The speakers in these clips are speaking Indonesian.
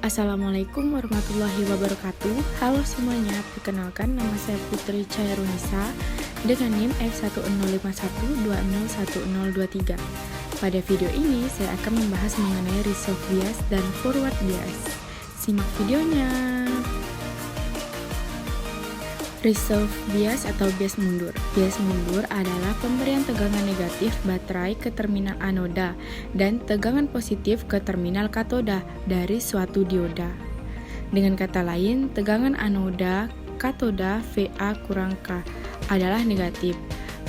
Assalamualaikum warahmatullahi wabarakatuh. Halo semuanya, perkenalkan nama saya Putri Chairunisa dengan NIM F1051201023. Pada video ini saya akan membahas mengenai resolve bias dan forward bias. Simak videonya. Resolve bias atau bias mundur. Bias mundur adalah pemberian tegangan negatif baterai ke terminal anoda dan tegangan positif ke terminal katoda dari suatu dioda. Dengan kata lain, tegangan anoda katoda VA kurang K adalah negatif,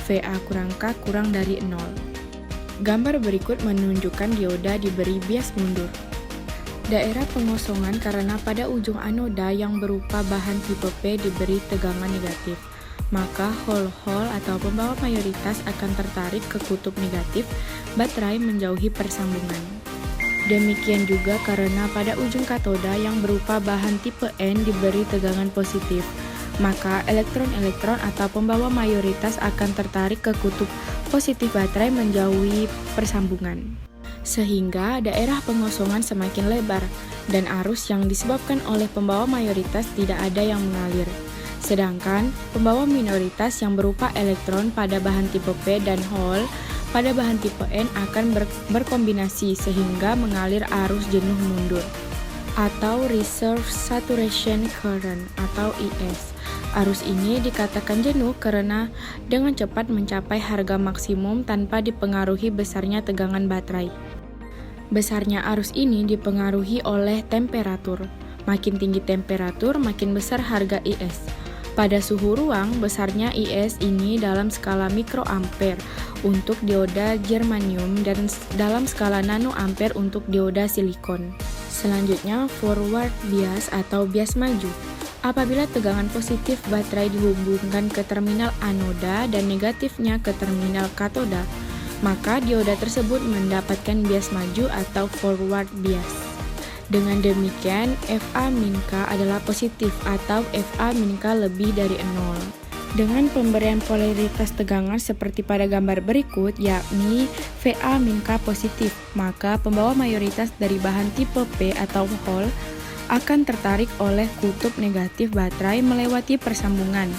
VA kurang K kurang dari 0. Gambar berikut menunjukkan dioda diberi bias mundur. Daerah pengosongan karena pada ujung anoda yang berupa bahan tipe P diberi tegangan negatif, maka hole-hole atau pembawa mayoritas akan tertarik ke kutub negatif, baterai menjauhi persambungan. Demikian juga karena pada ujung katoda yang berupa bahan tipe N diberi tegangan positif, maka elektron-elektron atau pembawa mayoritas akan tertarik ke kutub positif baterai menjauhi persambungan. Sehingga daerah pengosongan semakin lebar dan arus yang disebabkan oleh pembawa mayoritas tidak ada yang mengalir. Sedangkan pembawa minoritas yang berupa elektron pada bahan tipe P dan hole pada bahan tipe N akan berkombinasi sehingga mengalir arus jenuh mundur atau reserve saturation current atau IS. Arus ini dikatakan jenuh karena dengan cepat mencapai harga maksimum tanpa dipengaruhi besarnya tegangan baterai. Besarnya arus ini dipengaruhi oleh temperatur. Makin tinggi temperatur, makin besar harga IS. Pada suhu ruang, besarnya IS ini dalam skala mikroampere untuk dioda germanium dan dalam skala nanoampere untuk dioda silikon. Selanjutnya, forward bias atau bias maju. Apabila tegangan positif baterai dihubungkan ke terminal anoda dan negatifnya ke terminal katoda, maka dioda tersebut mendapatkan bias maju atau forward bias. Dengan demikian, FA-K adalah positif atau FA-K lebih dari 0. Dengan pemberian polaritas tegangan seperti pada gambar berikut, yakni VA-K positif, maka pembawa mayoritas dari bahan tipe P atau hole akan tertarik oleh kutub negatif baterai melewati persambungan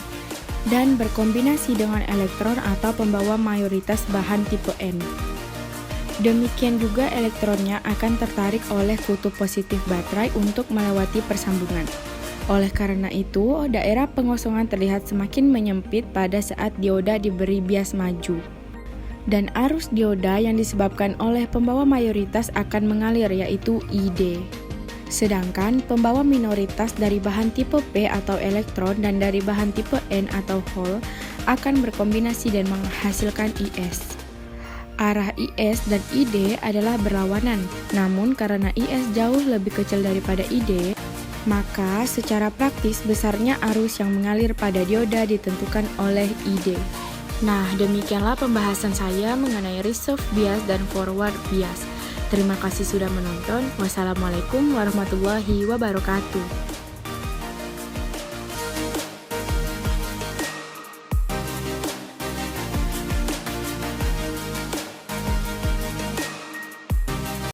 dan berkombinasi dengan elektron atau pembawa mayoritas bahan tipe N. Demikian juga elektronnya akan tertarik oleh kutub positif baterai untuk melewati persambungan. Oleh karena itu, daerah pengosongan terlihat semakin menyempit pada saat dioda diberi bias maju. Dan arus dioda yang disebabkan oleh pembawa mayoritas akan mengalir yaitu ID. Sedangkan pembawa minoritas dari bahan tipe P atau elektron dan dari bahan tipe N atau hole akan berkombinasi dan menghasilkan IS. Arah IS dan ID adalah berlawanan, namun karena IS jauh lebih kecil daripada ID, maka secara praktis besarnya arus yang mengalir pada dioda ditentukan oleh ID. Nah, demikianlah pembahasan saya mengenai reserve bias dan forward bias. Terima kasih sudah menonton. Wassalamualaikum warahmatullahi wabarakatuh.